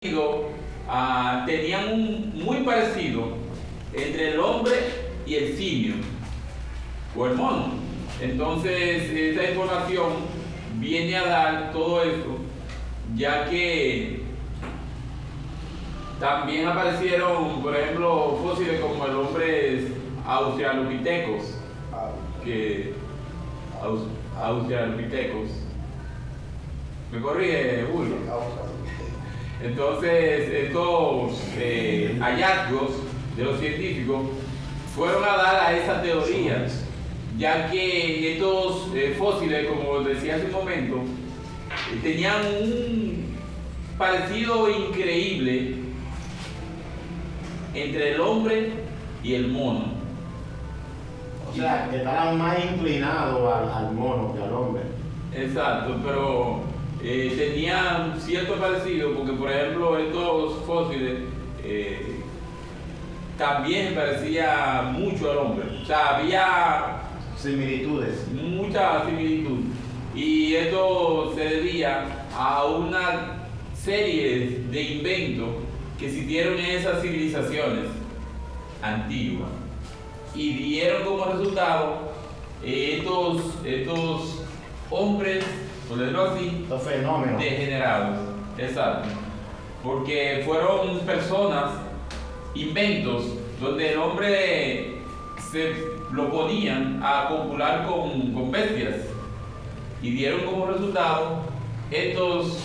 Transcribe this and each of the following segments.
tenían un muy parecido entre el hombre y el simio o el mono. Entonces esa información viene a dar todo esto, ya que también aparecieron, por ejemplo, fósiles como el hombre australopithecus, australopithecus. ¿Me corrige, Julio? Entonces, estos hallazgos de los científicos fueron a dar a esa teoría, ya que estos fósiles, como decía hace un momento, tenían un parecido increíble entre el hombre y el mono. O sea, que estaban más inclinados al mono que al hombre. Exacto, pero tenían cierto parecido, porque por ejemplo estos fósiles también parecía mucho al hombre. O sea, había similitudes. Mucha similitud. Y esto se debía a una serie de inventos que existieron en esas civilizaciones antiguas y dieron como resultado estos hombres, por decirlo así, los fenómenos degenerados. Exacto. Porque fueron personas, inventos, donde el hombre se lo ponían a copular con bestias y dieron como resultado estos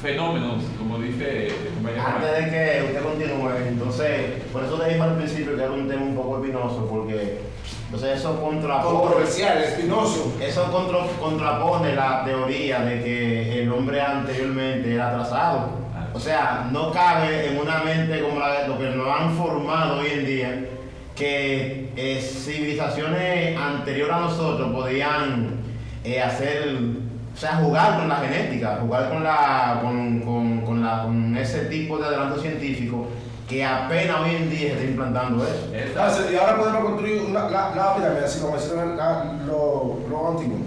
fenómenos, como dice el compañero. Antes de que usted continúe, entonces, por eso te dije al principio que era un tema un poco espinoso, porque entonces eso controversial, espinoso. Eso contrapone la teoría de que el hombre anteriormente era atrasado. O sea, no cabe en una mente como lo que nos han formado hoy en día, que civilizaciones anteriores a nosotros podían jugar con la genética, jugar con ese tipo de adelanto científico que apenas hoy en día está implantando eso. Entonces, y ahora podemos construir la pirámide, así como hicieron lo antiguo.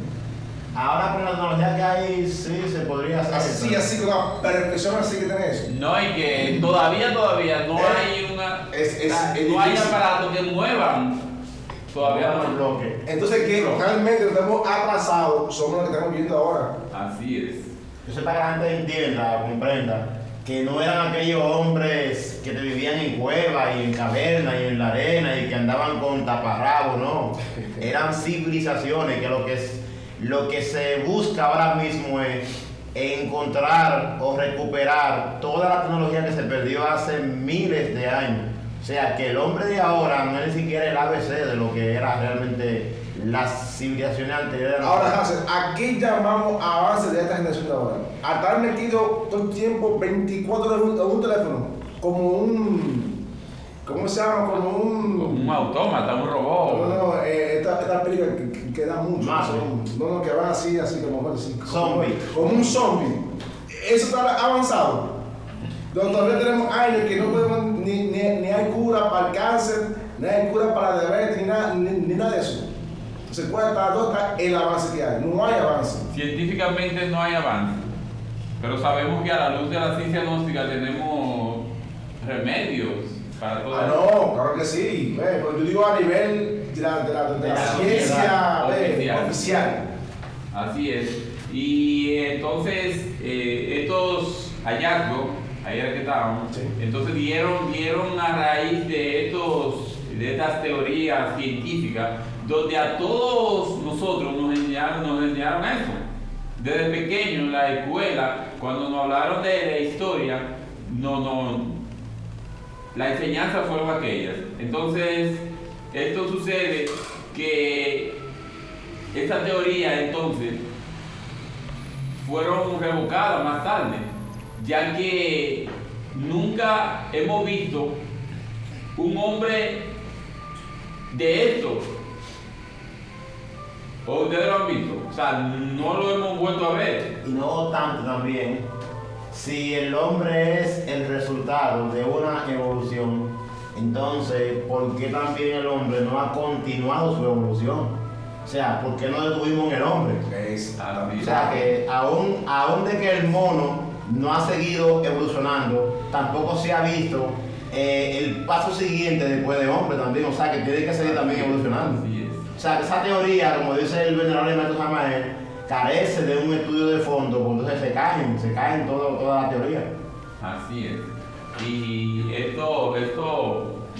Ahora con la tecnología que hay, sí se podría hacer. Así con la perfección así que tiene eso. No, y que todavía no hay una. No hay aparatos que muevan. Todavía no hay bloque. Entonces, que realmente nos hemos atrasado, somos los que estamos viendo ahora. Así es. Yo sé para que la gente entienda, comprenda, que no eran aquellos hombres que vivían en cuevas y en cavernas y en la arena y que andaban con taparrabos, no. Eran civilizaciones que lo que se busca ahora mismo es encontrar o recuperar toda la tecnología que se perdió hace miles de años. O sea, que el hombre de ahora no es ni siquiera el ABC de lo que era realmente las civilizaciones anteriores. Ahora, Hansel, ¿a qué llamamos avance de esta generación de ahora? A estar metido todo el tiempo 24 horas en un teléfono, como un... ¿Cómo se llama? Como un autómata, un robot. No, esta película que da mucho. Más, no, que van así como así. Zombie. Como un zombie. Eso está avanzado. Todavía tenemos años que no podemos, ni hay cura para el cáncer, ni hay cura para la diabetes, ni nada de eso. Entonces, ¿cuál está el avance que hay? No hay avance. Científicamente no hay avance, pero sabemos que a la luz de la ciencia gnóstica tenemos remedios para todo eso. No, claro que sí. Pero yo digo a nivel de la ciencia oficial. Así es. Y entonces, estos hallazgos, ahí era que estábamos, sí. Entonces dieron a raíz de estas teorías científicas, donde a todos nosotros nos enseñaron eso. Desde pequeño en la escuela, cuando nos hablaron de la historia, la enseñanza fueron aquellas. Entonces, esto sucede que esta teoría entonces fueron revocadas más tarde, ya que nunca hemos visto un hombre de esto. ¿O ustedes lo han visto? O sea, no lo hemos vuelto a ver. Y no tanto también. Si el hombre es el resultado de una evolución, entonces, ¿por qué también el hombre no ha continuado su evolución? O sea, ¿por qué no detuvimos en el hombre? O sea, que aún de que el mono no ha seguido evolucionando, tampoco se ha visto el paso siguiente después de hombre también, o sea que tiene que seguir también evolucionando. Así es. O sea, esa teoría, como dice el venerable Maestro Samael, carece de un estudio de fondo, porque entonces se caen toda la teoría. Así es. Y esto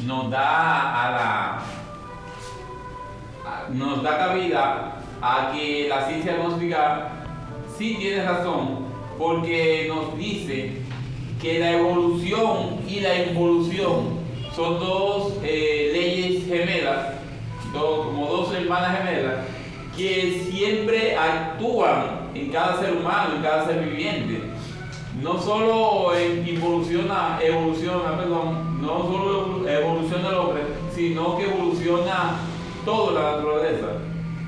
nos da nos da cabida a que la ciencia gnóstica sí tiene razón, porque nos dice que la evolución y la involución son dos leyes gemelas, como dos hermanas gemelas, que siempre actúan en cada ser humano, en cada ser viviente. No solo evoluciona el hombre, sino que evoluciona toda la naturaleza.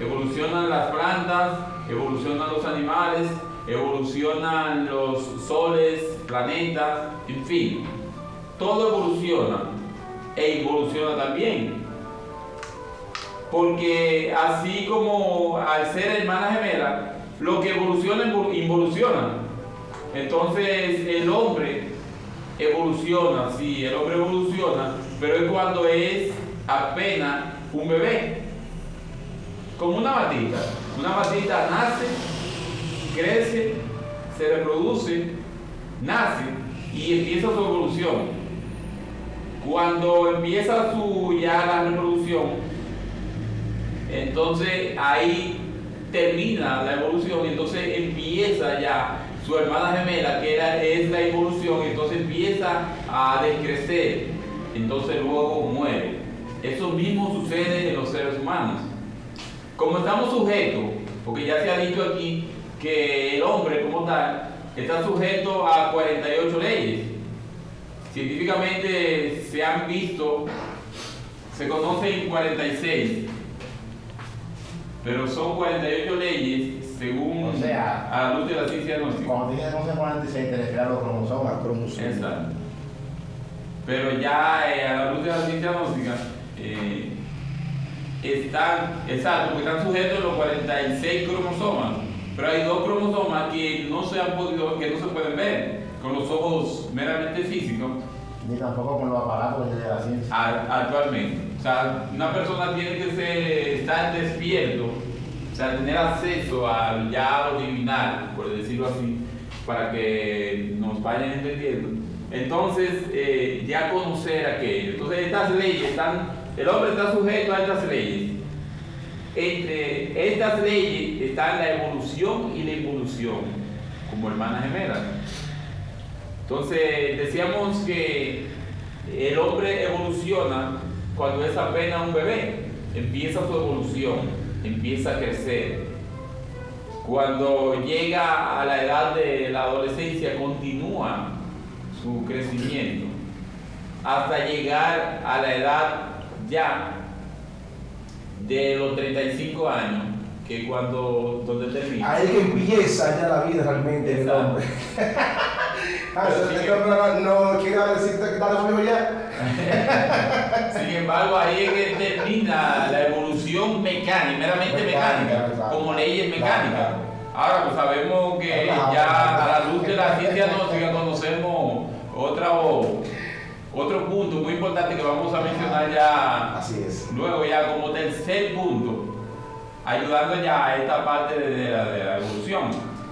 Evolucionan las plantas, evolucionan los animales, evolucionan los soles, planetas, en fin. Todo evoluciona e involuciona también. Porque así como al ser hermanas gemelas, lo que evoluciona, involuciona. Entonces el hombre evoluciona, sí, el hombre evoluciona, pero es cuando es apenas un bebé. Como una batita. Una batita nace, crece, se reproduce, nace y empieza su evolución. Cuando empieza ya la reproducción, entonces ahí termina la evolución y entonces empieza ya su hermana gemela, que es la evolución, entonces empieza a descrecer, entonces luego muere. Eso mismo sucede en los seres humanos. Como estamos sujetos, porque ya se ha dicho aquí que el hombre como tal está sujeto a 48 leyes. Científicamente se han visto, se conocen 46, pero son 48 leyes según O sea, a la luz de la ciencia gnóstica. Cuando dije 46 te refieres a los cromosomas. Exacto. Pero ya a la luz de la ciencia gnóstica están sujetos a los 46 cromosomas, pero hay dos cromosomas que no se pueden ver con los ojos meramente físicos. Ni tampoco con los aparatos de la ciencia. Actualmente. O sea, una persona tiene que estar despierto, o sea, tener acceso a lo divinal, por decirlo así, para que nos vayan entendiendo. Entonces, ya conocer aquello. Entonces, estas leyes el hombre está sujeto a estas leyes. Entre estas leyes están la evolución y la involución, como hermanas gemelas. Entonces, decíamos que el hombre evoluciona cuando es apenas un bebé, empieza su evolución, empieza a crecer. Cuando llega a la edad de la adolescencia, continúa su crecimiento hasta llegar a la edad ya de los 35 años, que es donde termina. Ahí que empieza ya la vida realmente del hombre. No quiero decirte que está conmigo ya. Sin embargo, ahí es que termina la evolución mecánica, meramente mecánica, claro, como leyes mecánicas. Claro. Ahora, pues sabemos que ya a la luz de la ciencia gnóstica conocemos otro punto muy importante que vamos a mencionar ya. Así es. Luego, ya como tercer punto, ayudando ya a esta parte de la evolución.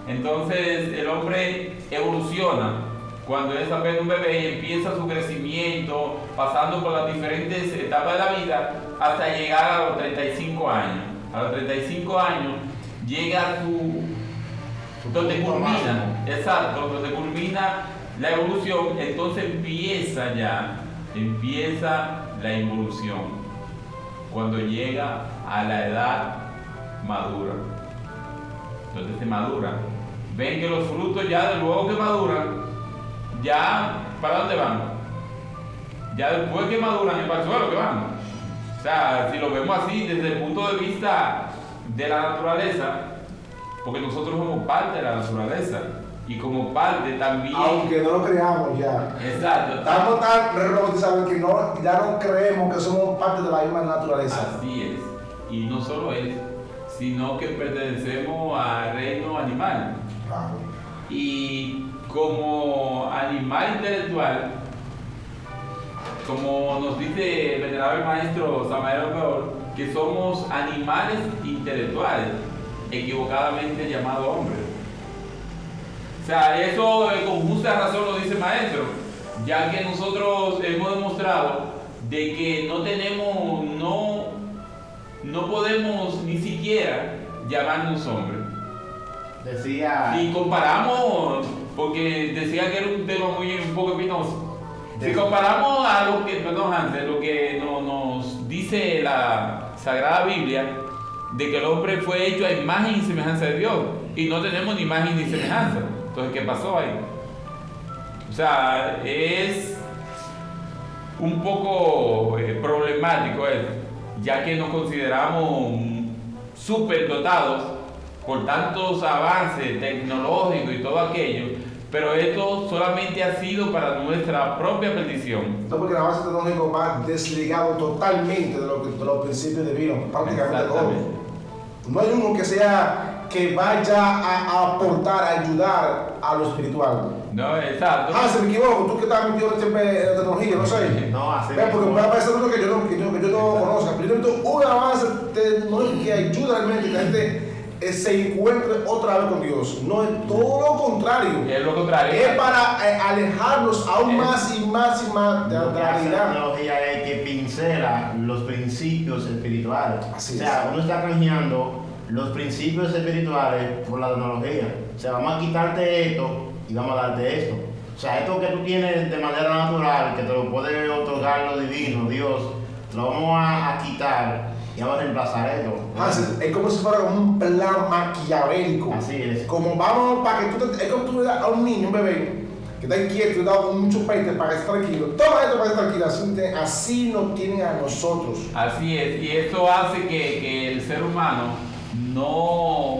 Entonces, el hombre evoluciona cuando es apenas un bebé y empieza su crecimiento, pasando por las diferentes etapas de la vida, hasta llegar a los 35 años. A los 35 años llega donde culmina la evolución, entonces empieza la involución, cuando llega a la edad madura. Entonces se madura. Ven que los frutos ya luego que maduran, ya ¿para dónde van? Ya después que maduran es para el suelo que van. O sea, si lo vemos así desde el punto de vista de la naturaleza, porque nosotros somos parte de la naturaleza y como parte también. Aunque no lo creamos ya. Exacto. Estamos tan robotizados que ya no creemos que somos parte de la misma naturaleza. Así es. Y no solo eso, sino que pertenecemos al reino animal. Claro. Y como animal intelectual, como nos dice el venerable maestro Samael Peor, que somos animales intelectuales, equivocadamente llamados hombres. O sea, eso con justa razón lo dice el maestro, ya que nosotros hemos demostrado de que no podemos ni siquiera llamarnos hombres. Decía. Si comparamos, porque decía que era un tema un poco espinoso. Si comparamos a lo que, perdón Hansel, lo que nos dice la Sagrada Biblia, de que el hombre fue hecho a imagen y semejanza de Dios, y no tenemos ni imagen ni semejanza. Entonces, ¿qué pasó ahí? O sea, es un poco problemático eso, ya que nos consideramos súper dotados por tantos avances tecnológicos y todo aquello, pero esto solamente ha sido para nuestra propia perdición. No, porque el avance tecnológico va desligado totalmente de los principios divinos, prácticamente todo. No hay uno que vaya a aportar, a ayudar a lo espiritual. No, exacto. Se me equivoco, tú que estás metido siempre en la tecnología, no sé. No, así porque me va a parecer uno que yo no conozca. Pero yo necesito un avance tecnológico que ayude realmente, que la gente se encuentre otra vez con Dios. No es todo lo contrario. Es lo contrario. Es para alejarnos aún más y más y más de la La realidad. tecnología es que pincela los principios espirituales. Así o sea, uno está canjeando los principios espirituales por la tecnología. O sea, vamos a quitarte esto y vamos a darte esto. O sea, esto que tú tienes de manera natural, que te lo puede otorgar lo divino, Dios, te lo vamos a quitar y vamos a reemplazar esto. Es como si fuera un plan maquiavélico. Así es. Como vamos para que es como tú le das a un niño, un bebé, que está inquieto y le das un chupete para que esté tranquilo. Toma esto para que esté tranquilo. Así nos tienen a nosotros. Así es, y esto hace que el ser humano no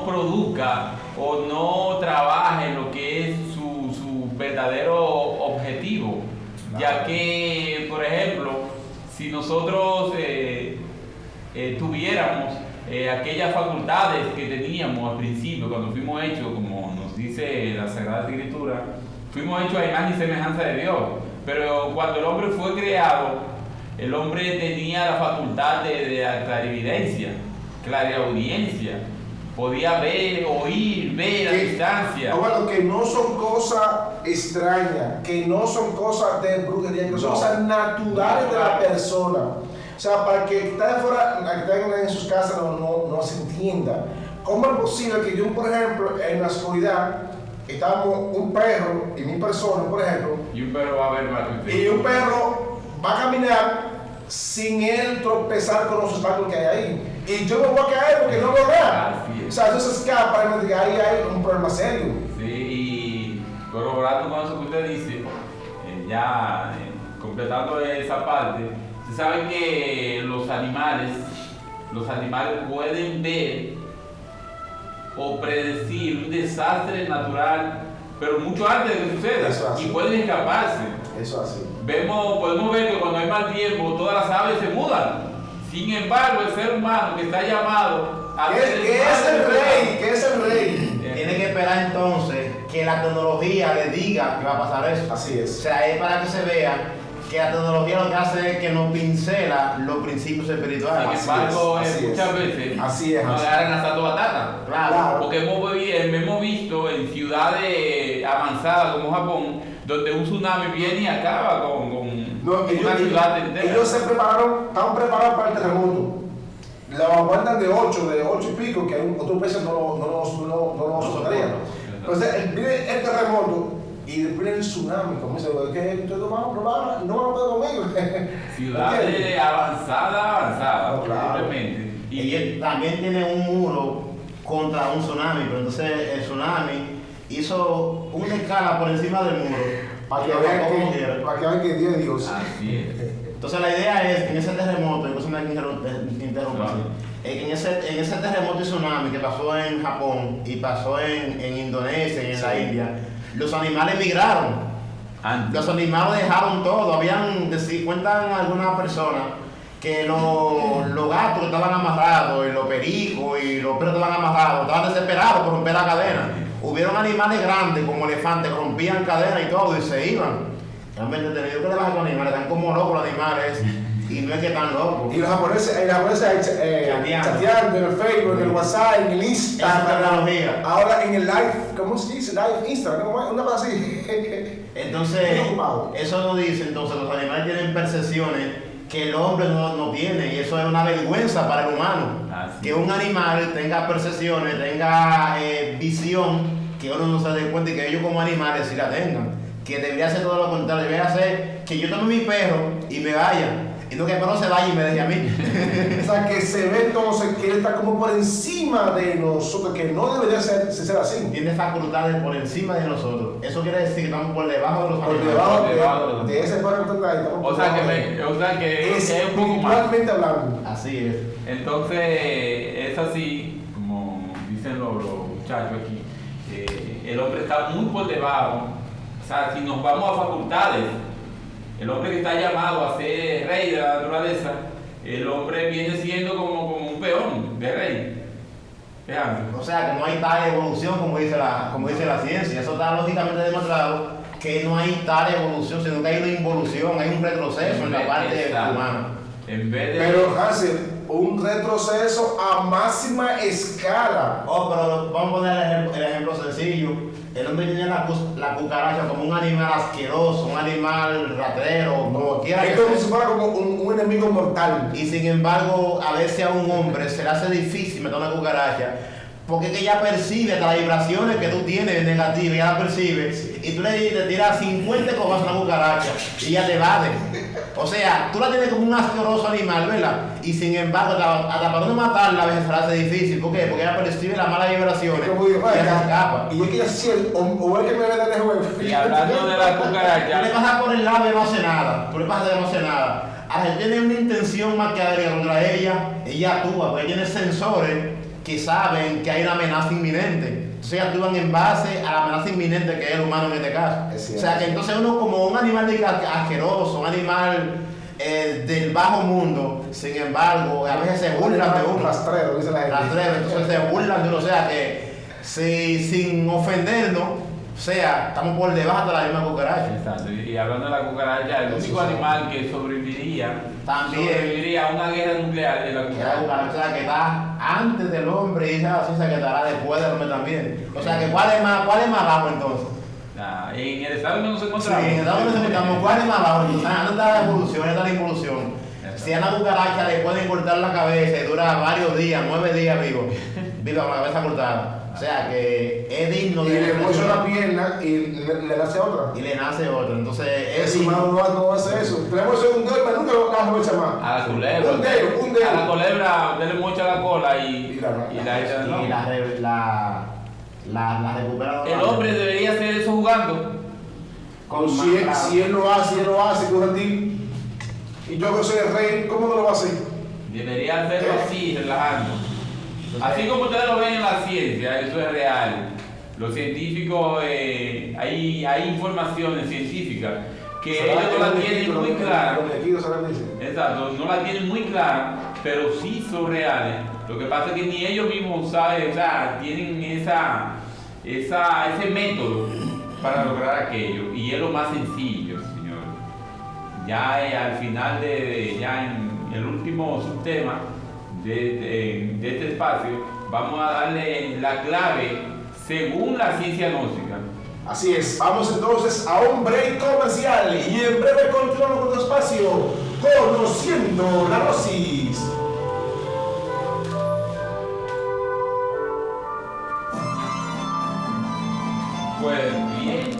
produzca o no trabaje en lo que es su verdadero objetivo, ya que, por ejemplo, si nosotros tuviéramos aquellas facultades que teníamos al principio, cuando fuimos hechos, como nos dice la Sagrada Escritura, fuimos hechos a imagen y semejanza de Dios, pero cuando el hombre fue creado, el hombre tenía la facultad de la clarividencia, clariaudiencia, podía ver, oír, ver a distancia. Bueno, que no son cosas extrañas, que no son cosas de brujería, que son cosas naturales de la persona. O sea, para que está de fuera, que estén en sus casas no se entienda. ¿Cómo es posible que yo, por ejemplo, en la oscuridad, estamos un perro y mi persona, por ejemplo, Y un perro va a ver más que usted. y un perro va a caminar sin él tropezar con los obstáculos que hay ahí? Y yo me voy a caer porque no veo nada. Así es. O sea, eso se escapa y me diga, ahí hay un problema serio. Sí, y corroborando con eso que usted dice, completando esa parte, se sabe que los animales pueden ver o predecir un desastre natural, pero mucho antes de que suceda, Eso así. y pueden escaparse. Eso así. Podemos ver que cuando hay mal tiempo, todas las aves se mudan. Sin embargo, el ser humano que está llamado a ser ¿Qué es el rey? Tiene que esperar entonces que la tecnología le diga que va a pasar eso. Así O es. sea, es para que se vea que la tecnología lo que hace es que nos pincela los principios espirituales. Sin embargo, así muchas es. veces Así es, nos así. agarran asando batata. Claro. Porque hemos visto en ciudades avanzadas como Japón, donde un tsunami viene y acaba con No, una ciudad entera. ellos estaban preparados para el terremoto. Lo aguantan de 8 y pico, que hay otros países no lo soportarían. Entonces, viene el terremoto y viene el tsunami. Como dice, que ustedes no van a poder conmigo. Ciudades avanzadas, No, claro. simplemente. Y él también tiene un muro contra un tsunami, pero entonces el tsunami hizo una escala por encima del muro. Para que vean que Dios es Dios. Así es. Entonces la idea es que en ese terremoto, incluso me interrumpa, en ese terremoto y tsunami que pasó en Japón y pasó en Indonesia y en la India, los animales migraron. Los animales dejaron todo. Cuentan algunas personas que los gatos que estaban amarrados y los pericos y los perros que estaban amarrados estaban desesperados por romper la cadena. Hubieron animales grandes como elefantes, rompían cadenas y todo y se iban. Realmente entretenido. ¿Qué le pasa con los animales? Están como locos los animales y no es que están locos. Y los japoneses chateando en el Facebook, en el WhatsApp, en el Instagram. Esa tecnología. Ahora en el live, ¿cómo se dice? Live Instagram, una cosa así. Entonces, Muy ocupado. eso nos dice entonces los animales tienen percepciones que el hombre no tiene y eso es una vergüenza para el humano. Así. Que un animal tenga percepciones, tenga visión, que uno no se dé cuenta y que ellos como animales sí la tengan. Que debería ser todo lo contrario, debería ser que yo tome mi perro y me vaya. Y no que el perro se vaya y me deje a mí. O sea, que se ve entonces que él está como por encima de nosotros, que no debería ser así. Tiene facultades por encima de nosotros. Eso quiere decir que estamos por debajo de los Por animales. debajo de ese perro que está ahí. estamos por O sea debajo que es un poco más. espiritualmente hablando. Así es. Entonces, es así, como dicen los muchachos aquí, el hombre está muy por debajo. O sea, si nos vamos a facultades, el hombre que está llamado a ser rey de la naturaleza, el hombre viene siendo como un peón de rey. Fíjate. O sea que no hay tal evolución como dice la ciencia. Eso está lógicamente demostrado que no hay tal evolución, sino que hay una involución, hay un retroceso en la parte Exacto. humana. En vez de... Pero Hansel, un retroceso a máxima escala. Oh, pero vamos a poner el ejemplo sencillo. El hombre tenía la cucaracha como un animal asqueroso, un animal ratrero, como quiera que Es como sea. si fuera como un enemigo mortal. Y sin embargo, a veces a un hombre se le hace difícil meter una cucaracha, porque es que ella percibe hasta las vibraciones que tú tienes negativas, ella la percibe, y tú le tiras 50 cobazos a una cucaracha y ella te evade. O sea, tú la tienes como un asqueroso animal, ¿verdad? Y sin embargo, hasta para no matarla a veces se le hace difícil. ¿Por qué? Porque ella percibe las malas vibraciones Es como digo, y ella se escapa. y es que ella siente, o es que me ve de lejos. Y hablando de la Tú le cucaracha, pasas por el lado y no hace nada. Tú le pasas y no hace nada. A él tiene una intención maquiavélica contra ella actúa, porque tiene sensores que saben que hay una amenaza inminente. Entonces actúan en base a la amenaza inminente que es el humano en este caso. Es O cierto. sea que entonces uno como un animal asqueroso, un animal del bajo mundo, sin embargo, a veces se burlan de Un uno. rastrero, dice la gente. Rastrero, entonces se burlan de uno. O sea que sin ofendernos, o sea, estamos por debajo de la misma cucaracha. exacto, y hablando de la cucaracha, el único animal que sobreviviría a una guerra nuclear es la La cucaracha. cucaracha que está antes del hombre y esa ciencia que estará después del hombre también. O sea que ¿cuál es más bajo entonces? Ah, en el estado donde nos Sí, encontramos. en Estados Unidos estamos, ¿cuál es más bajo? Entonces, ¿dónde está la evolución? ¿Dónde está la involución? Si a una cucaracha le pueden cortar la cabeza y dura varios días, 9 días viva con la cabeza cortada. O sea que es digno Y de le puso la reflexionar. pierna y le nace otra. Y le nace otro. Entonces es Ese digno. humano no hace eso. Tenemos un dedo, pero nunca lo aprovecha más. A la culebra. Un dedo. A la culebra, dele mucho a la cola y la recupera. El hombre debería hacer eso jugando. con Si él lo hace, corregir. Y yo que soy el rey, ¿cómo no lo va a hacer? Debería hacerlo así, relajando. Así como ustedes lo ven en la ciencia, eso es real. Los científicos, hay informaciones científicas que ellos no la tienen muy clara. Exacto, no la tienen muy clara, pero sí son reales. Lo que pasa es que ni ellos mismos saben, o sea, tienen ese método para lograr aquello. Y es lo más sencillo, señor. Ya al final ya en el último subtema de este espacio, vamos a darle la clave según la ciencia gnóstica. Así es, vamos entonces a un break comercial y en breve continuamos con nuestro espacio Conociendo la Gnosis. Pues bien.